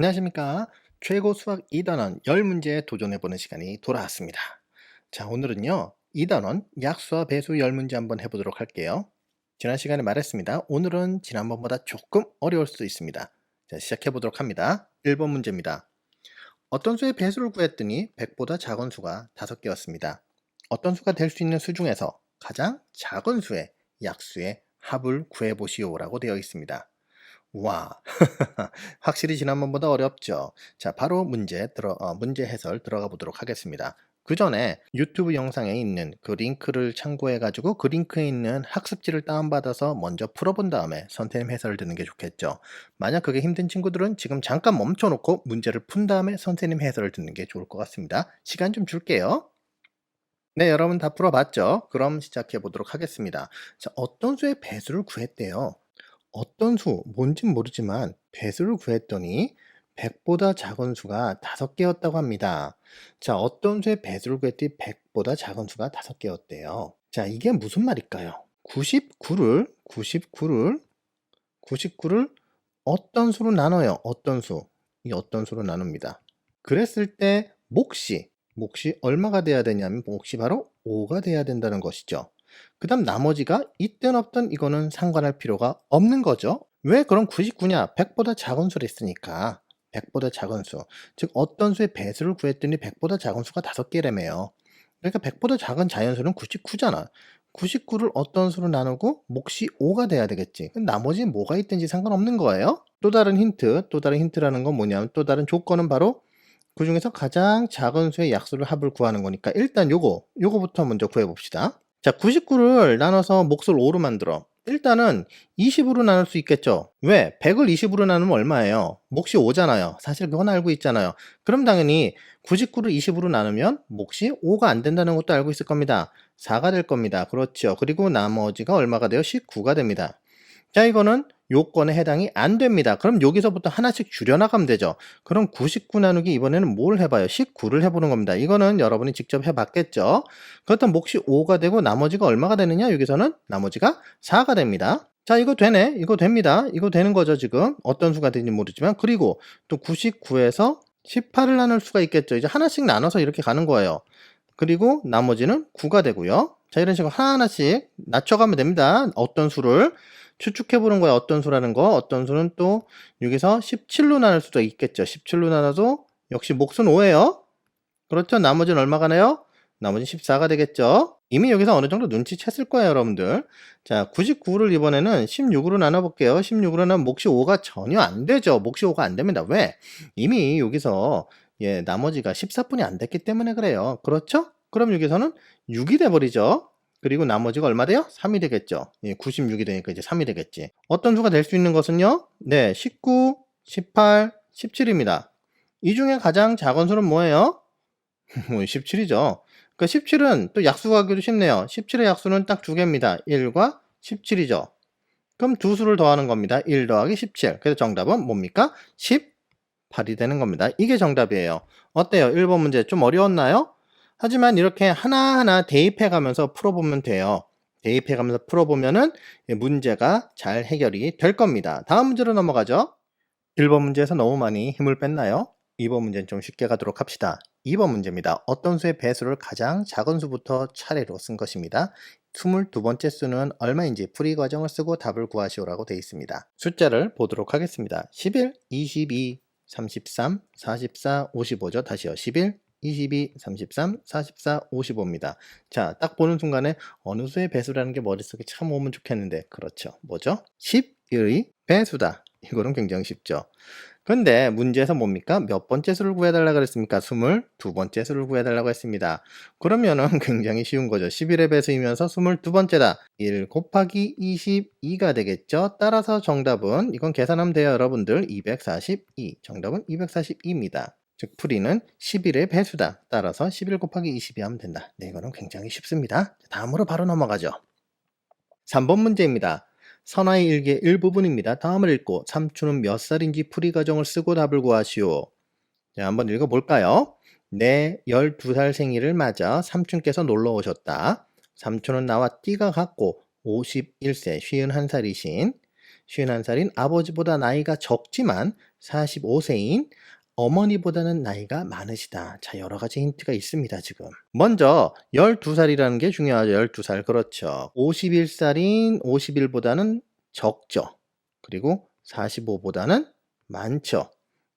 안녕하십니까. 최고 수학 2단원 10문제에 도전해보는 시간이 돌아왔습니다. 자, 오늘은요, 2단원 약수와 배수 10문제 한번 해보도록 할게요. 지난 시간에 말했습니다. 오늘은 지난번보다 조금 어려울 수도 있습니다. 자, 시작해보도록 합니다. 1번 문제입니다. 어떤 수의 배수를 구했더니 100보다 작은 수가 5개였습니다. 어떤 수가 될 수 있는 수 중에서 가장 작은 수의 약수의 합을 구해보시오라고 되어 있습니다. 와, 확실히 지난번보다 어렵죠. 자, 바로 문제 해설 들어가 보도록 하겠습니다. 그 전에 유튜브 영상에 있는 그 링크를 참고해 가지고 그 링크에 있는 학습지를 다운받아서 먼저 풀어본 다음에 선생님 해설을 듣는 게 좋겠죠. 만약 그게 힘든 친구들은 지금 잠깐 멈춰 놓고 문제를 푼 다음에 선생님 해설을 듣는 게 좋을 것 같습니다. 시간 좀 줄게요. 네, 여러분 다 풀어봤죠? 그럼 시작해 보도록 하겠습니다. 자, 어떤 수의 배수를 구했대요? 어떤 수, 뭔진 모르지만 배수를 구했더니 100보다 작은 수가 5개였다고 합니다. 자, 어떤 수의 배수를 구했더니 100보다 작은 수가 5개였대요. 자, 이게 무슨 말일까요? 99를 어떤 수로 나눠요? 어떤 수? 이 어떤 수로 나눕니다. 그랬을 때 몫이 얼마가 돼야 되냐면 몫이 바로 5가 돼야 된다는 것이죠. 그 다음 나머지가 있든 없든 이거는 상관할 필요가 없는 거죠. 왜 그럼 99냐? 100보다 작은 수를 했으니까 100보다 작은 수. 즉 어떤 수의 배수를 구했더니 100보다 작은 수가 5개라며요. 그러니까 100보다 작은 자연수는 99잖아. 99를 어떤 수로 나누고 몫이 5가 돼야 되겠지. 그럼 나머지 뭐가 있든지 상관없는 거예요. 또 다른 힌트라는 건 뭐냐면 또 다른 조건은 바로 그 중에서 가장 작은 수의 약수를 합을 구하는 거니까 일단 요거부터 먼저 구해봅시다. 자, 99를 나눠서 몫을 5로 만들어. 일단은 20으로 나눌 수 있겠죠. 왜? 100을 20으로 나누면 얼마예요? 몫이 5잖아요. 사실 그건 알고 있잖아요. 그럼 당연히 99를 20으로 나누면 몫이 5가 안 된다는 것도 알고 있을 겁니다. 4가 될 겁니다. 그렇죠. 그리고 나머지가 얼마가 돼요? 19가 됩니다. 자, 이거는 요건에 해당이 안 됩니다. 그럼 여기서부터 하나씩 줄여나가면 되죠. 그럼 99 나누기 이번에는 뭘 해봐요? 19를 해보는 겁니다. 이거는 여러분이 직접 해봤겠죠. 그렇다면 몫이 5가 되고 나머지가 얼마가 되느냐? 여기서는 나머지가 4가 됩니다. 자, 이거 되네. 이거 됩니다. 이거 되는 거죠, 지금. 어떤 수가 되는지 모르지만. 그리고 또 99에서 18을 나눌 수가 있겠죠. 이제 하나씩 나눠서 이렇게 가는 거예요. 그리고 나머지는 9가 되고요. 자, 이런 식으로 하나하나씩 낮춰가면 됩니다. 어떤 수를 추측해보는 거야. 어떤 수라는 거. 어떤 수는 또 여기서 17로 나눌 수도 있겠죠. 17로 나눠도 역시 몫은 5예요. 그렇죠. 나머지는 얼마가 나요? 나머지는 14가 되겠죠. 이미 여기서 어느 정도 눈치챘을 거예요, 여러분들. 자, 99를 이번에는 16으로 나눠볼게요. 16으로 나누면 몫이 5가 전혀 안 되죠. 몫이 5가 안 됩니다. 왜? 이미 여기서 나머지가 14분이 안 됐기 때문에 그래요. 그렇죠? 그럼 여기서는 6이 돼버리죠. 그리고 나머지가 얼마 돼요? 3이 되겠죠. 96이 되니까 이제 3이 되겠지. 어떤 수가 될 수 있는 것은요? 네, 19, 18, 17입니다. 이 중에 가장 작은 수는 뭐예요? 17이죠. 그러니까 17은 또 약수 구하기도 쉽네요. 17의 약수는 딱 두 개입니다. 1과 17이죠. 그럼 두 수를 더하는 겁니다. 1 더하기 17. 그래서 정답은 뭡니까? 18이 되는 겁니다. 이게 정답이에요. 어때요? 1번 문제 좀 어려웠나요? 하지만 이렇게 하나하나 대입해 가면서 풀어보면 돼요. 대입해 가면서 풀어보면은 문제가 잘 해결이 될 겁니다. 다음 문제로 넘어가죠. 1번 문제에서 너무 많이 힘을 뺐나요? 2번 문제는 좀 쉽게 가도록 합시다. 2번 문제입니다. 어떤 수의 배수를 가장 작은 수부터 차례로 쓴 것입니다. 22번째 수는 얼마인지 풀이 과정을 쓰고 답을 구하시오라고 되어 있습니다. 숫자를 보도록 하겠습니다. 11, 22, 33, 44, 55죠. 다시요. 11, 22, 33, 44, 55입니다. 자, 딱 보는 순간에 어느 수의 배수라는 게 머릿속에 참 오면 좋겠는데 그렇죠. 뭐죠? 10의 배수다. 이거는 굉장히 쉽죠. 근데 문제에서 뭡니까? 몇 번째 수를 구해달라고 그랬습니까? 22번째 수를 구해달라고 했습니다. 그러면은 굉장히 쉬운 거죠. 11의 배수이면서 22번째다. 1 곱하기 22가 되겠죠? 따라서 정답은, 이건 계산하면 돼요, 여러분들. 242. 정답은 242입니다. 즉, 풀이는 11의 배수다. 따라서 11 곱하기 22 하면 된다. 네, 이거는 굉장히 쉽습니다. 다음으로 바로 넘어가죠. 3번 문제입니다. 선화의 일기의 일부분입니다. 다음을 읽고 삼촌은 몇 살인지 풀이 과정을 쓰고 답을 구하시오. 자, 한번 읽어볼까요? 내 12살 생일을 맞아 삼촌께서 놀러 오셨다. 삼촌은 나와 띠가 같고 51세, 51살이신 51살인 아버지보다 나이가 적지만 45세인 어머니보다는 나이가 많으시다. 자, 여러 가지 힌트가 있습니다, 지금. 먼저 12살이라는 게 중요하죠. 12살. 그렇죠. 51살인 50일보다는 적죠. 그리고 45보다는 많죠.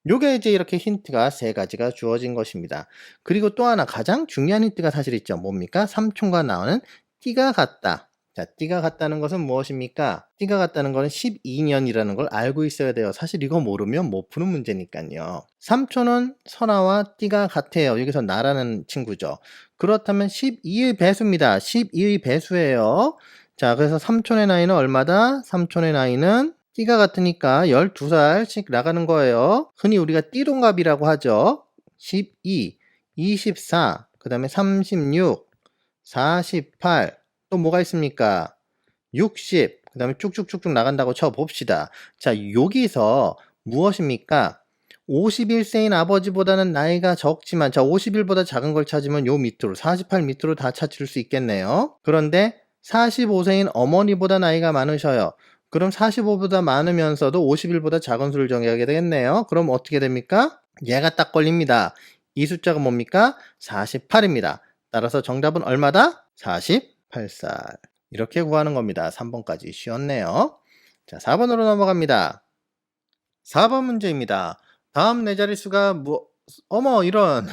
요게 이제 이렇게 힌트가 세 가지가 주어진 것입니다. 그리고 또 하나 가장 중요한 힌트가 사실 있죠. 뭡니까? 삼촌과 나오는 띠가 같다. 자, 띠가 같다는 것은 무엇입니까? 띠가 같다는 것은 12년이라는 걸 알고 있어야 돼요. 사실 이거 모르면 못 푸는 문제니까요. 삼촌은 선아와 띠가 같아요. 여기서 나라는 친구죠. 그렇다면 12의 배수입니다. 12의 배수예요. 자, 그래서 삼촌의 나이는 얼마다? 삼촌의 나이는 띠가 같으니까 12살씩 나가는 거예요. 흔히 우리가 띠동갑이라고 하죠. 12, 24, 그 다음에 36, 48, 또 뭐가 있습니까? 60, 그 다음에 쭉쭉쭉쭉 나간다고 쳐봅시다. 자, 여기서 무엇입니까? 51세인 아버지보다는 나이가 적지만, 자, 51보다 작은 걸 찾으면 요 밑으로, 48 밑으로 다 찾을 수 있겠네요. 그런데 45세인 어머니보다 나이가 많으셔요. 그럼 45보다 많으면서도 51보다 작은 수를 정의하게 되겠네요. 그럼 어떻게 됩니까? 얘가 딱 걸립니다. 이 숫자가 뭡니까? 48입니다. 따라서 정답은 얼마다? 48살. 이렇게 구하는 겁니다. 3번까지 쉬웠네요. 자, 4번으로 넘어갑니다. 4번 문제입니다. 다음 네 자릿수가 어머 이런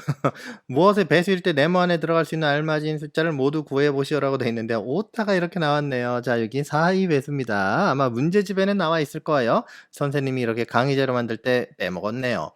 무엇의 배수일 때 네모 안에 들어갈 수 있는 알맞은 숫자를 모두 구해보시오라고 되어 있는데 오타가 이렇게 나왔네요. 자, 여기 4의 배수입니다. 아마 문제집에는 나와 있을 거예요. 선생님이 이렇게 강의자료 만들 때 빼먹었네요.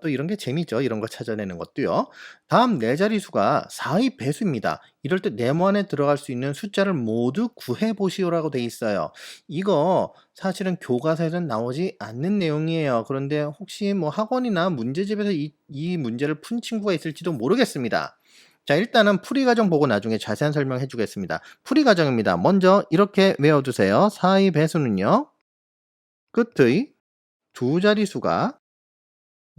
또 이런 게 재미죠. 이런 거 찾아내는 것도요. 다음 네 자릿수가 4의 배수입니다. 이럴 때 네모 안에 들어갈 수 있는 숫자를 모두 구해보시오라고 돼 있어요. 이거 사실은 교과서에는 나오지 않는 내용이에요. 그런데 혹시 뭐 학원이나 문제집에서 이 문제를 푼 친구가 있을지도 모르겠습니다. 자, 일단은 풀이 과정 보고 나중에 자세한 설명해 주겠습니다. 풀이 과정입니다. 먼저 이렇게 외워두세요. 4의 배수는요. 끝의 두 자릿수가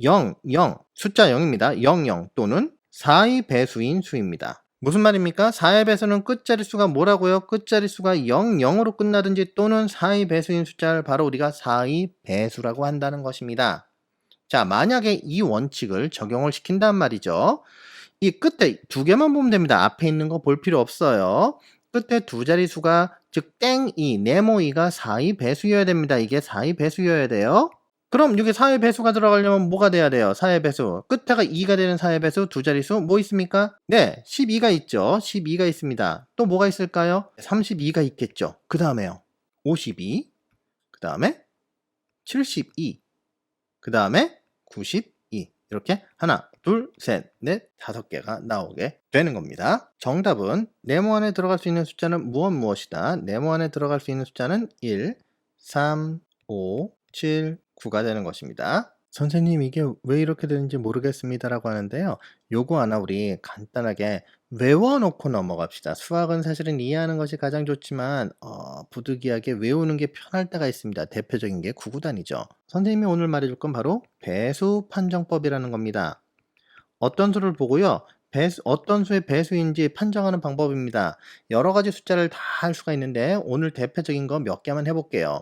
0, 0, 숫자 0입니다. 0, 0 또는 4의 배수인 수입니다. 무슨 말입니까? 4의 배수는 끝자릿수가 뭐라고요? 끝자릿수가 0, 0으로 끝나든지 또는 4의 배수인 숫자를 바로 우리가 4의 배수라고 한다는 것입니다. 자, 만약에 이 원칙을 적용을 시킨단 말이죠. 이 끝에 두 개만 보면 됩니다. 앞에 있는 거 볼 필요 없어요. 끝에 두 자릿수가 즉 땡이, 네모이가 4의 배수여야 됩니다. 이게 4의 배수여야 돼요. 그럼 여기 4의 배수가 들어가려면 뭐가 돼야 돼요? 4의 배수. 끝에가 2가 되는 4의 배수 두 자릿수 뭐 있습니까? 네, 12가 있죠. 12가 있습니다. 또 뭐가 있을까요? 32가 있겠죠. 그 다음에요. 52, 그 다음에 72, 그 다음에 92. 이렇게 하나, 둘, 셋, 넷, 5개가 나오게 되는 겁니다. 정답은 네모 안에 들어갈 수 있는 숫자는 무엇이다? 네모 안에 들어갈 수 있는 숫자는 1, 3, 5, 7, 9가 되는 것입니다. 선생님 이게 왜 이렇게 되는지 모르겠습니다 라고 하는데요. 요거 하나 우리 간단하게 외워놓고 넘어갑시다. 수학은 사실은 이해하는 것이 가장 좋지만 부득이하게 외우는 게 편할 때가 있습니다. 대표적인 게 구구단이죠. 선생님이 오늘 말해줄 건 바로 배수 판정법이라는 겁니다. 어떤 수를 보고요. 어떤 수의 배수인지 판정하는 방법입니다. 여러 가지 숫자를 다 할 수가 있는데 오늘 대표적인 거 몇 개만 해볼게요.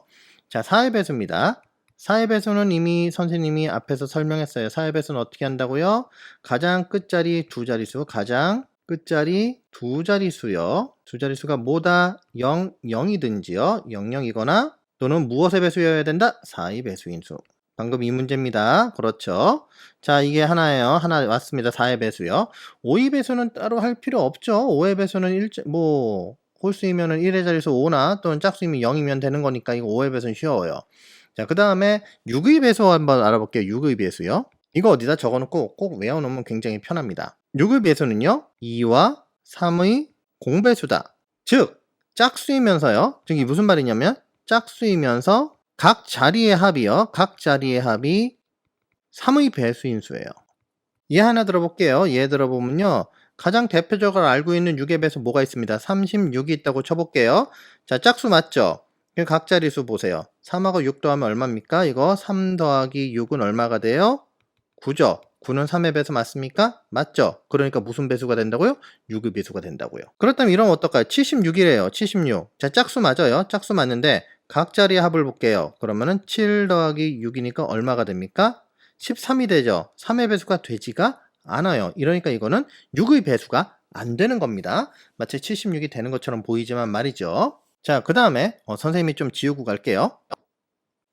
자, 4의 배수입니다. 4의 배수는 이미 선생님이 앞에서 설명했어요. 4의 배수는 어떻게 한다고요? 가장 끝자리 두 자릿수, 가장 끝자리 두 자릿수요. 두 자릿수가 뭐다? 0, 0이든지요. 0, 0이거나 또는 무엇의 배수여야 된다? 4의 배수인 수. 방금 이 문제입니다. 그렇죠. 자, 이게 하나예요. 하나 왔습니다. 4의 배수요. 5의 배수는 따로 할 필요 없죠. 5의 배수는 홀수이면은 1의 자릿수 5나 또는 짝수이면 0이면 되는 거니까 이거 5의 배수는 쉬워요. 자, 그 다음에 6의 배수 한번 알아볼게요. 6의 배수요. 이거 어디다 적어놓고 꼭 외워놓으면 굉장히 편합니다. 6의 배수는요. 2와 3의 공배수다. 즉, 짝수이면서요. 즉, 이 무슨 말이냐면 짝수이면서 각 자리의 합이요. 각 자리의 합이 3의 배수인 수예요. 얘 하나 들어볼게요. 얘 들어보면요. 가장 대표적으로 알고 있는 6의 배수 뭐가 있습니다. 36이 있다고 쳐볼게요. 자, 짝수 맞죠? 각 자리수 보세요. 3하고 6 더하면 얼마입니까? 이거 3 더하기 6은 얼마가 돼요? 9죠. 9는 3의 배수 맞습니까? 맞죠? 그러니까 무슨 배수가 된다고요? 6의 배수가 된다고요. 그렇다면 이러면 어떨까요? 76이래요. 76. 자, 짝수 맞아요. 짝수 맞는데 각자리 합을 볼게요. 그러면은 7 더하기 6이니까 얼마가 됩니까? 13이 되죠. 3의 배수가 되지가 않아요. 이러니까 이거는 6의 배수가 안 되는 겁니다. 마치 76이 되는 것처럼 보이지만 말이죠. 자, 그 다음에 선생님이 좀 지우고 갈게요.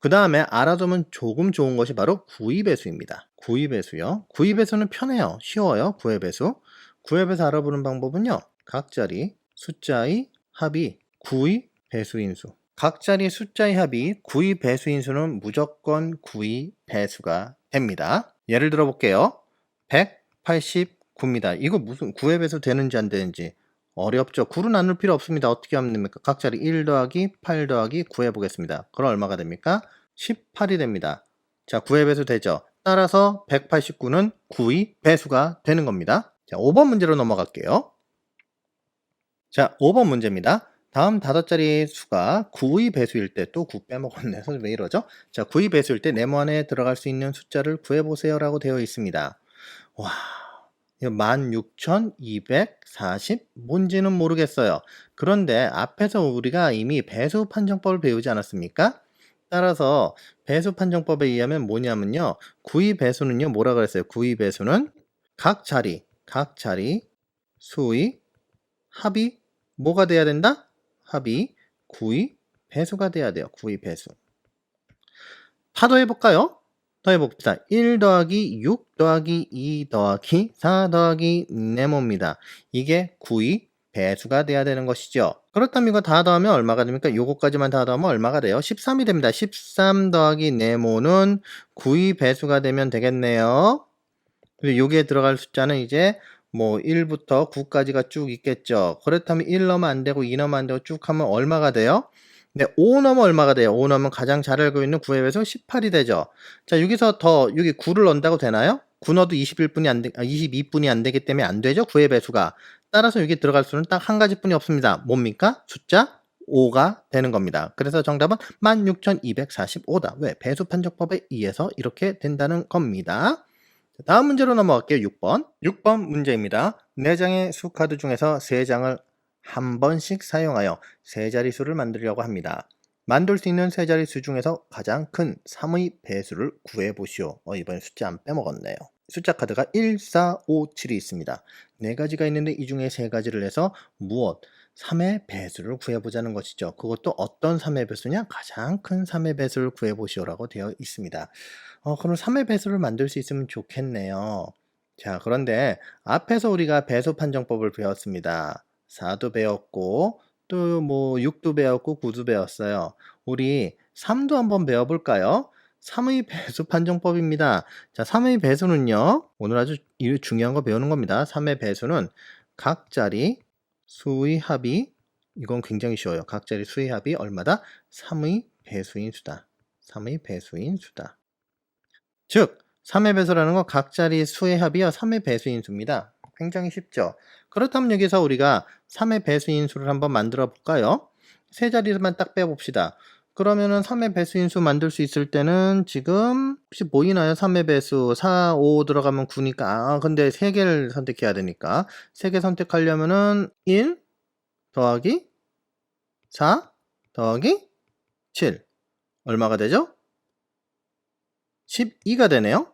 그 다음에 알아두면 조금 좋은 것이 바로 구의 배수입니다. 구의 배수요. 구의 배수는 편해요. 쉬워요. 구의 배수. 구의 배수 알아보는 방법은요. 각자리 숫자의 합이 구의 배수인 수. 각자리 숫자의 합이 구의 배수인 수는 무조건 구의 배수가 됩니다. 예를 들어 볼게요. 189입니다. 이거 무슨 구의 배수 되는지 안 되는지 어렵죠. 9로 나눌 필요 없습니다. 어떻게 하면 됩니까? 각자리 1 더하기 8 더하기 9 해보겠습니다. 그럼 얼마가 됩니까? 18이 됩니다. 자, 9의 배수 되죠. 따라서 189는 9의 배수가 되는 겁니다. 자, 5번 문제로 넘어갈게요. 자, 5번 문제입니다. 다음 5자리 수가 9의 배수일 때, 또 9 빼먹었네. 선생님 왜 이러죠? 자, 9의 배수일 때 네모 안에 들어갈 수 있는 숫자를 구해보세요 라고 되어 있습니다. 와, 이거 16,240 뭔지는 모르겠어요. 그런데 앞에서 우리가 이미 배수 판정법을 배우지 않았습니까? 따라서 배수 판정법에 의하면 뭐냐면요. 9의 배수는요. 뭐라 그랬어요? 9의 배수는 각 자리 수의 합이 뭐가 돼야 된다? 합이 9의 배수가 돼야 돼요. 9의 배수. 다 더해볼까요? 더해봅시다. 1 더하기 6 더하기 2 더하기 4 더하기 네모입니다. 이게 9의 배수가 돼야 되는 것이죠. 그렇다면 이거 다 더하면 얼마가 됩니까? 요거까지만 다 더하면 얼마가 돼요? 13이 됩니다. 13 더하기 네모는 9의 배수가 되면 되겠네요. 그리고 여기에 들어갈 숫자는 이제 뭐 1부터 9까지가 쭉 있겠죠. 그렇다면 1 넣으면 안 되고 2 넣으면 안 되고 쭉 하면 얼마가 돼요? 네, 5 넣으면 얼마가 돼요? 5 넣으면 가장 잘 알고 있는 9의 배수 18이 되죠. 자, 여기서 더 여기 9를 넣는다고 되나요? 9 넣어도 21분이 안 22분이 안 되기 때문에 안 되죠. 9의 배수가. 따라서 여기 들어갈 수는 딱 한 가지뿐이 없습니다. 뭡니까? 숫자 5가 되는 겁니다. 그래서 정답은 16,245다. 왜? 배수 판정법에 의해서 이렇게 된다는 겁니다. 다음 문제로 넘어갈게요. 6번. 6번 문제입니다. 4장의 수카드 중에서 3장을 한 번씩 사용하여 세 자릿수를 만들려고 합니다. 만들 수 있는 세 자릿수 중에서 가장 큰 3의 배수를 구해보시오. 이번엔 숫자 안 빼먹었네요. 숫자 카드가 1, 4, 5, 7이 있습니다. 4가지가 있는데 이 중에 3가지를 해서 무엇? 3의 배수를 구해보자는 것이죠. 그것도 어떤 3의 배수냐? 가장 큰 3의 배수를 구해보시오라고 되어 있습니다. 그럼 3의 배수를 만들 수 있으면 좋겠네요. 자, 그런데 앞에서 우리가 배수 판정법을 배웠습니다. 4도 배웠고 또 뭐 6도 배웠고 9도 배웠어요. 우리 3도 한번 배워볼까요? 3의 배수 판정법입니다. 자, 3의 배수는요. 오늘 아주 중요한 거 배우는 겁니다. 3의 배수는 각 자리 수의 합이 이건 굉장히 쉬워요. 각 자리 수의 합이 얼마다? 3의 배수인 수다. 3의 배수인 수다. 즉 3의 배수라는 건 각 자리 수의 합이요 3의 배수인 수입니다. 굉장히 쉽죠. 그렇다면 여기서 우리가 3의 배수인 수를 한번 만들어 볼까요? 세 자리만 딱 빼봅시다. 그러면은 3의 배수인 수 만들 수 있을 때는 지금 혹시 보이나요? 3의 배수 4, 5 들어가면 9니까 근데 3개를 선택해야 되니까 3개 선택하려면은 1 더하기 4 더하기 7 얼마가 되죠? 12가 되네요.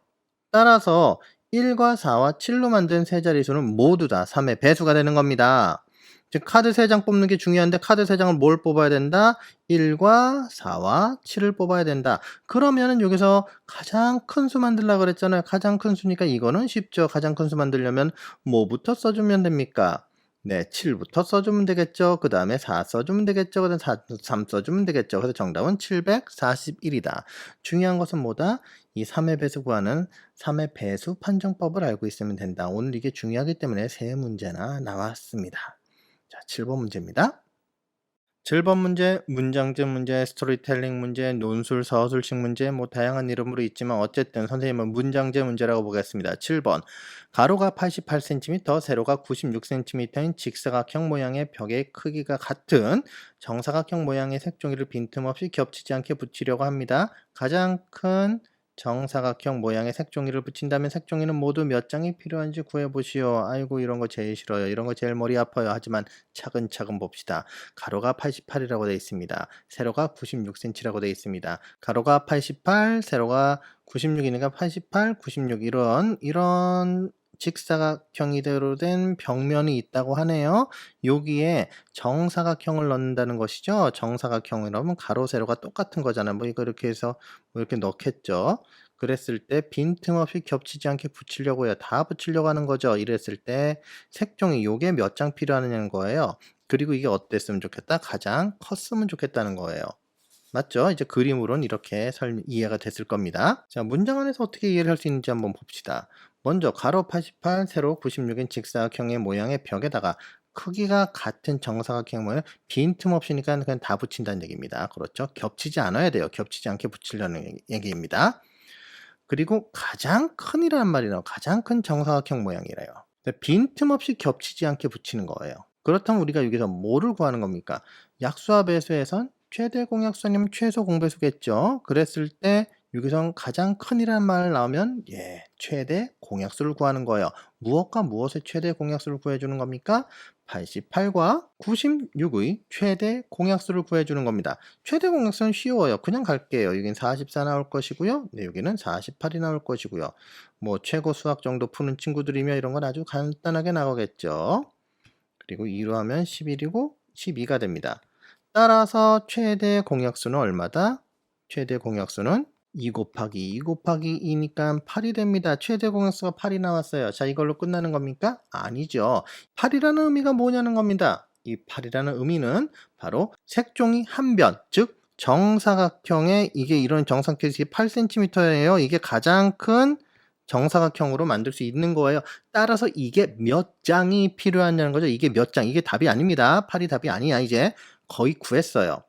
따라서 1과 4와 7로 만든 세 자리수는 모두 다 3의 배수가 되는 겁니다. 즉 카드 3장 뽑는 게 중요한데 카드 3장을 뭘 뽑아야 된다? 1과 4와 7을 뽑아야 된다. 그러면은 여기서 가장 큰 수 만들려고 그랬잖아요. 가장 큰 수니까 이거는 쉽죠. 가장 큰 수 만들려면 뭐부터 써주면 됩니까? 네, 7부터 써주면 되겠죠. 그 다음에 4 써주면 되겠죠. 그 다음에 3 써주면 되겠죠. 그래서 정답은 741이다. 중요한 것은 뭐다? 이 3의 배수 구하는 3의 배수 판정법을 알고 있으면 된다. 오늘 이게 중요하기 때문에 세 문제나 나왔습니다. 자, 7번 문제입니다. 7번 문제, 문장집 문제, 스토리텔링 문제, 논술, 서술식 문제, 뭐 다양한 이름으로 있지만 어쨌든 선생님은 문장제 문제라고 보겠습니다. 7번, 가로가 88cm, 세로가 96cm인 직사각형 모양의 벽의 크기가 같은 정사각형 모양의 색종이를 빈틈없이 겹치지 않게 붙이려고 합니다. 가장 큰 정사각형 모양의 색종이를 붙인다면 색종이는 모두 몇 장이 필요한지 구해보시오. 아이고 이런 거 제일 싫어요. 이런 거 제일 머리 아파요. 하지만 차근차근 봅시다. 가로가 88이라고 되어 있습니다. 세로가 96cm라고 되어 있습니다. 가로가 88, 세로가 96이니까 88, 96 이런 직사각형이대로 된 벽면이 있다고 하네요. 여기에 정사각형을 넣는다는 것이죠. 정사각형을 넣으면 가로 세로가 똑같은 거잖아요. 뭐 이거 이렇게 해서 뭐 이렇게 넣겠죠. 그랬을 때 빈틈없이 겹치지 않게 붙이려고 해요. 다 붙이려고 하는 거죠. 이랬을 때 색종이 요게 몇 장 필요하느냐는 거예요. 그리고 이게 어땠으면 좋겠다? 가장 컸으면 좋겠다는 거예요. 맞죠? 이제 그림으로는 이렇게 이해가 됐을 겁니다. 자, 문장 안에서 어떻게 이해를 할 수 있는지 한번 봅시다. 먼저 가로 88, 세로 96인 직사각형의 모양의 벽에다가 크기가 같은 정사각형 모양 빈틈없이니까 그냥 다 붙인다는 얘기입니다. 그렇죠? 겹치지 않아야 돼요. 겹치지 않게 붙이려는 얘기입니다. 그리고 가장 큰이라는 말이 나와요. 가장 큰 정사각형 모양이래요. 빈틈없이 겹치지 않게 붙이는 거예요. 그렇다면 우리가 여기서 뭐를 구하는 겁니까? 약수와 배수에선 최대 공약수 아니면 최소 공배수겠죠. 그랬을 때 여기선 가장 큰이라는 말 나오면 최대 공약수를 구하는 거예요. 무엇과 무엇의 최대 공약수를 구해주는 겁니까? 88과 96의 최대 공약수를 구해주는 겁니다. 최대 공약수는 쉬워요. 그냥 갈게요. 여기는 44 나올 것이고요. 네, 여기는 48이 나올 것이고요. 뭐 최고 수학 정도 푸는 친구들이면 이런 건 아주 간단하게 나오겠죠. 그리고 2로 하면 11이고 12가 됩니다. 따라서 최대 공약수는 얼마다? 최대 공약수는 2 곱하기 2 곱하기 2니까 8이 됩니다. 최대 공약수가 8이 나왔어요. 자, 이걸로 끝나는 겁니까? 아니죠. 8이라는 의미가 뭐냐는 겁니다. 이 8이라는 의미는 바로 색종이 한 변, 즉 정사각형의 이게 이런 정사각형이 8cm예요. 이게 가장 큰 정사각형으로 만들 수 있는 거예요. 따라서 이게 몇 장이 필요하냐는 거죠. 이게 몇 장, 이게 답이 아닙니다. 8이 답이 아니야. 이제 거의 구했어요.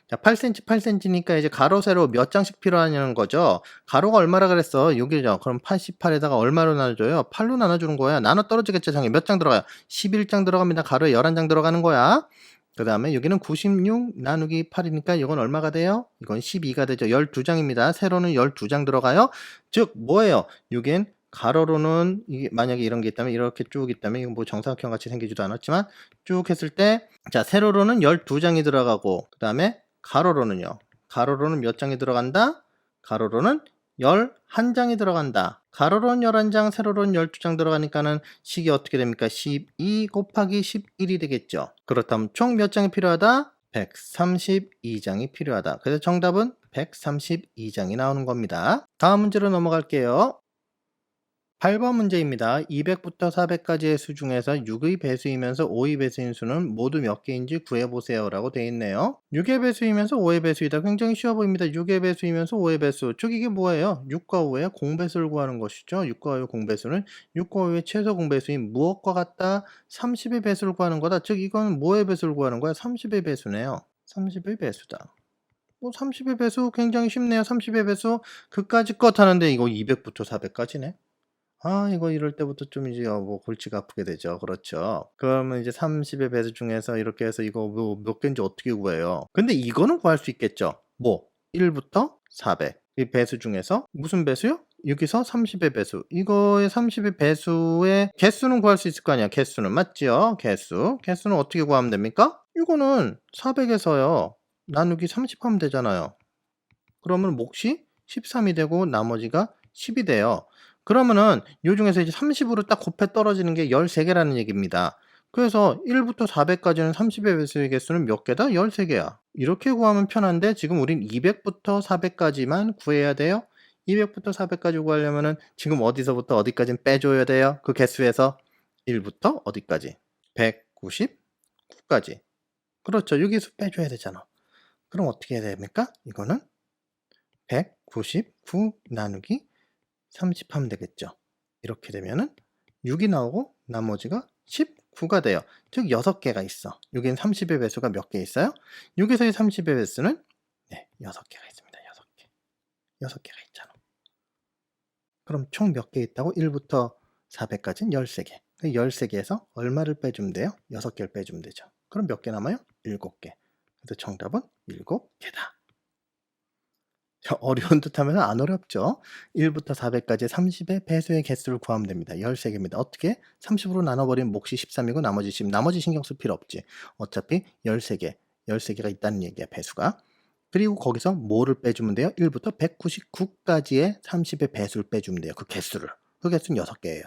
자, 8cm, 8cm니까 이제 가로, 세로 몇 장씩 필요하냐는 거죠. 가로가 얼마라 그랬어? 여기죠. 그럼 88에다가 얼마로 나눠줘요? 8로 나눠주는 거야. 나눠 떨어지겠죠. 장에 몇 장 들어가요? 11장 들어갑니다. 가로에 11장 들어가는 거야. 그 다음에 여기는 96 나누기 8이니까 이건 얼마가 돼요? 이건 12가 되죠. 12장입니다. 세로는 12장 들어가요. 즉 뭐예요? 여긴 가로로는 이게 만약에 이런 게 있다면 이렇게 쭉 있다면 이건 뭐 정사각형 같이 생기지도 않았지만 쭉 했을 때 자, 세로로는 12장이 들어가고 그 다음에 가로로는요. 가로로는 몇 장이 들어간다? 가로로는 11장이 들어간다. 가로로는 11장, 세로로는 12장 들어가니까는 식이 어떻게 됩니까? 12 곱하기 11이 되겠죠. 그렇다면 총 몇 장이 필요하다? 132장이 필요하다. 그래서 정답은 132장이 나오는 겁니다. 다음 문제로 넘어갈게요. 8번 문제입니다. 200부터 400까지의 수 중에서 6의 배수이면서 5의 배수인 수는 모두 몇 개인지 구해보세요 라고 되어 있네요. 6의 배수이면서 5의 배수이다. 굉장히 쉬워 보입니다. 6의 배수이면서 5의 배수. 즉 이게 뭐예요? 6과 5의 공배수를 구하는 것이죠. 6과 5의 공배수는 6과 5의 최소 공배수인 무엇과 같다? 30의 배수를 구하는 거다. 즉 이건 뭐의 배수를 구하는 거야? 30의 배수네요. 30의 배수다. 뭐 30의 배수 굉장히 쉽네요. 30의 배수 그까짓 것 하는데 이거 200부터 400까지네. 이거 이럴 때부터 좀 이제 뭐 골치가 아프게 되죠. 그렇죠. 그러면 이제 30의 배수 중에서 이렇게 해서 이거 뭐 몇 개인지 어떻게 구해요? 근데 이거는 구할 수 있겠죠. 뭐 1부터 400. 이 배수 중에서 무슨 배수요? 여기서 30의 배수. 이거의 30의 배수의 개수는 구할 수 있을 거 아니야. 개수는 맞지요? 개수. 개수는 어떻게 구하면 됩니까? 이거는 400에서요. 나누기 30 하면 되잖아요. 그러면 몫이 13이 되고 나머지가 10이 돼요. 그러면은 요 중에서 이제 30으로 딱 곱해 떨어지는 게 13개라는 얘기입니다. 그래서 1부터 400까지는 30의 배수의 개수는 몇 개다? 13개야. 이렇게 구하면 편한데 지금 우린 200부터 400까지만 구해야 돼요. 200부터 400까지 구하려면은 지금 어디서부터 어디까지 빼줘야 돼요? 그 개수에서 1부터 어디까지? 199까지. 그렇죠. 여기서 빼줘야 되잖아. 그럼 어떻게 해야 됩니까? 이거는 199 나누기 30 하면 되겠죠. 이렇게 되면은 6이 나오고 나머지가 19가 돼요. 즉 6개가 있어. 여기는 30의 배수가 몇 개 있어요? 6에서의 30의 배수는 6개가 있습니다. 6개. 6개가 있잖아. 그럼 총 몇 개 있다고? 1부터 400까지는 13개. 13개에서 얼마를 빼주면 돼요? 6개를 빼주면 되죠. 그럼 몇 개 남아요? 7개. 그래서 정답은 7개다. 어려운 듯하면 안 어렵죠. 1부터 400까지 30의 배수의 개수를 구하면 됩니다. 13개입니다. 어떻게? 30으로 나눠버리면 몫이 13이고 나머지 10. 나머지 신경 쓸 필요 없지. 어차피 13개, 13개가 있다는 얘기야, 배수가. 그리고 거기서 뭐를 빼주면 돼요? 1부터 199까지의 30의 배수를 빼주면 돼요. 그 개수를. 그 개수는 6개예요.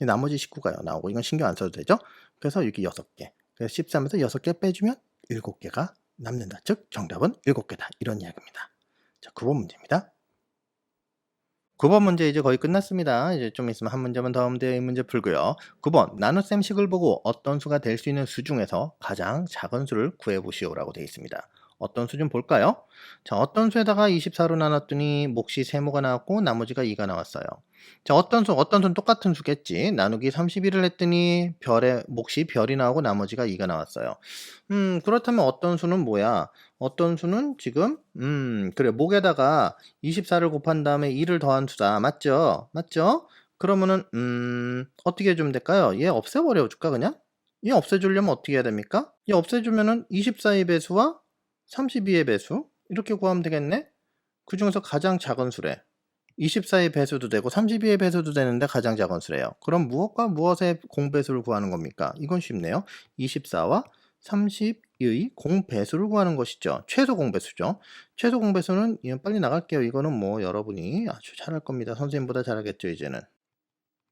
나머지 19가요. 나오고 이건 신경 안 써도 되죠? 그래서 여기 6개. 그래서 13에서 6개 빼주면 7개가 남는다. 즉 정답은 7개다. 이런 이야기입니다. 자, 9번 문제입니다. 9번 문제 이제 거의 끝났습니다. 이제 좀 있으면 한 문제만 더 하면 돼요. 이 문제 풀고요. 9번 나눗셈 식을 보고 어떤 수가 될 수 있는 수 중에서 가장 작은 수를 구해보시오라고 되어 있습니다. 어떤 수 좀 볼까요? 자, 어떤 수에다가 24로 나눴더니 몫이 세모가 나왔고 나머지가 2가 나왔어요. 자, 어떤 수는 똑같은 수겠지. 나누기 31을 했더니 몫이 별이 나오고 나머지가 2가 나왔어요. 그렇다면 어떤 수는 뭐야? 어떤 수는 지금 그래, 목에다가 24를 곱한 다음에 2를 더한 수다. 맞죠? 맞죠? 그러면은 어떻게 해주면 될까요? 얘 없애버려 줄까 그냥? 얘 없애주려면 어떻게 해야 됩니까? 얘 없애주면은 24의 배수와 32의 배수 이렇게 구하면 되겠네? 그 중에서 가장 작은 수래. 24의 배수도 되고 32의 배수도 되는데 가장 작은 수래요. 그럼 무엇과 무엇의 공배수를 구하는 겁니까? 이건 쉽네요. 24와 32의 공배수를 구하는 것이죠. 최소 공배수죠. 최소 공배수는 이건 빨리 나갈게요. 이거는 뭐 여러분이 아주 잘할 겁니다. 선생님보다 잘하겠죠, 이제는.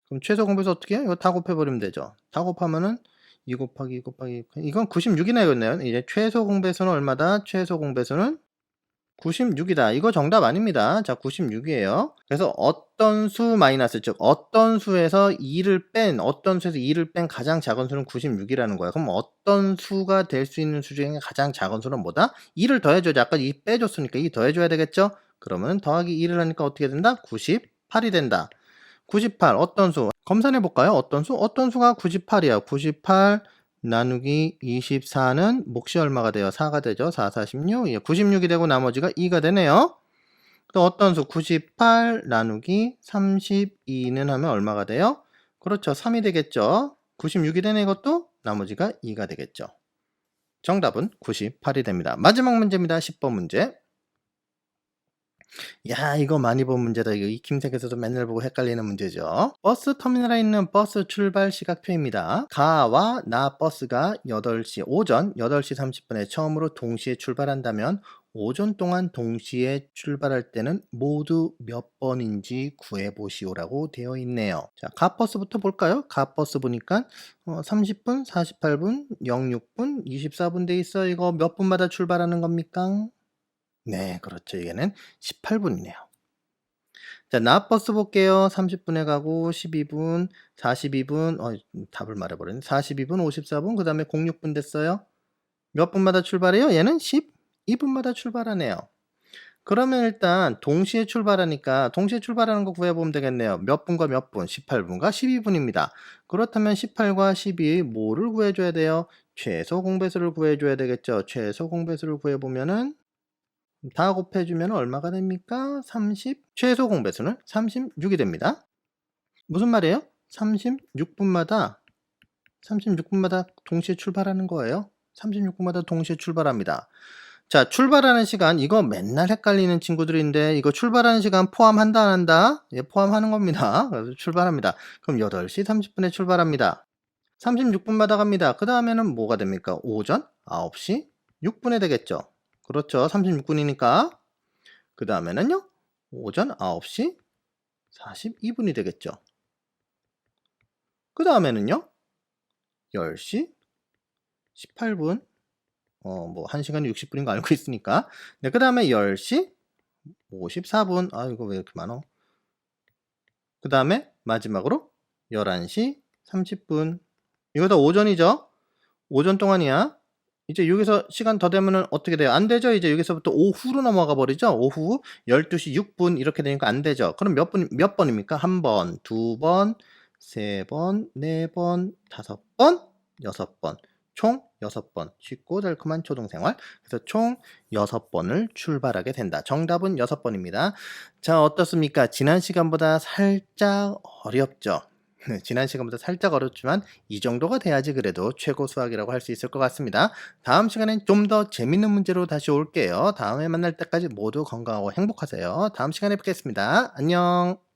그럼 최소 공배수 어떻게 해요? 이거 다 곱해버리면 되죠. 다 곱하면은 2 곱하기 2 곱하기 2 곱하기 이건 96이나 이제 최소 공배수는 얼마다? 최소 공배수는 96이다. 이거 정답 아닙니다. 자, 96이에요. 그래서 어떤 수 마이너스, 즉 어떤 수에서 2를 뺀 가장 작은 수는 96이라는 거야. 그럼 어떤 수가 될 수 있는 수 중에 가장 작은 수는 뭐다? 2를 더해줘야지. 아까 2 빼줬으니까 2 더해줘야 되겠죠? 그러면 더하기 2를 하니까 어떻게 된다? 98이 된다. 98 어떤 수? 검산해 볼까요? 어떤 수? 어떤 수가 98이야. 98 나누기 24는 몫이 얼마가 돼요? 4가 되죠. 4, 46. 96이 되고 나머지가 2가 되네요. 또 어떤 수? 98 나누기 32는 하면 얼마가 돼요? 그렇죠. 3이 되겠죠. 96이 되네 이것도. 나머지가 2가 되겠죠. 정답은 98이 됩니다. 마지막 문제입니다. 10번 문제. 야, 이거 많이 본 문제다. 이거 익힘색에서도 맨날 보고 헷갈리는 문제죠. 버스 터미널에 있는 버스 출발 시각표입니다. 가와 나 버스가 오전 8시 30분에 처음으로 동시에 출발한다면 오전 동안 동시에 출발할 때는 모두 몇 번인지 구해보시오라고 되어 있네요. 자, 가버스부터 볼까요? 가버스 보니까 30분, 48분, 06분, 24분 돼 있어. 이거 몇 분마다 출발하는 겁니까? 네, 그렇죠. 이게는 18분이네요. 자, 나버스 볼게요. 30분에 가고 12분, 42분, 답을 말해버렸네. 42분, 54분, 그 다음에 06분 됐어요. 몇 분마다 출발해요? 얘는 12분마다 출발하네요. 그러면 일단 동시에 출발하니까 동시에 출발하는 거 구해보면 되겠네요. 몇 분과 몇 분? 18분과 12분입니다. 그렇다면 18과 12 뭐를 구해줘야 돼요? 최소 공배수를 구해줘야 되겠죠. 최소 공배수를 구해보면은 다 곱해주면 얼마가 됩니까? 30. 최소 공배수는 36이 됩니다. 무슨 말이에요? 36분마다 동시에 출발하는 거예요. 36분마다 동시에 출발합니다. 자, 출발하는 시간, 이거 맨날 헷갈리는 친구들인데 이거 출발하는 시간 포함한다 안 한다? 예, 포함하는 겁니다. 그래서 출발합니다. 그럼 8시 30분에 출발합니다. 36분마다 갑니다. 그 다음에는 뭐가 됩니까? 오전 9시 6분에 되겠죠. 그렇죠. 36분이니까. 그 다음에는요. 오전 9시 42분이 되겠죠. 그 다음에는요. 10시 18분. 뭐 1시간이 60분인 거 알고 있으니까. 네, 그 다음에 10시 54분. 아, 이거 왜 이렇게 많어? 그 다음에 마지막으로 11시 30분. 이거 다 오전이죠? 오전 동안이야. 이제 여기서 시간 더 되면은 어떻게 돼요? 안 되죠? 이제 여기서부터 오후로 넘어가 버리죠? 오후 12시 6분 이렇게 되니까 안 되죠? 그럼 몇 번입니까? 한 번, 두 번, 세 번, 네 번, 다섯 번, 여섯 번. 총 6번. 쉽고 달콤한 초등생활. 그래서 총 6번을 출발하게 된다. 정답은 6번입니다. 자, 어떻습니까? 지난 시간보다 살짝 어렵죠? 네, 지난 시간보다 살짝 어렵지만 이 정도가 돼야지 그래도 최고 수학이라고 할 수 있을 것 같습니다. 다음 시간엔 좀 더 재밌는 문제로 다시 올게요. 다음에 만날 때까지 모두 건강하고 행복하세요. 다음 시간에 뵙겠습니다. 안녕.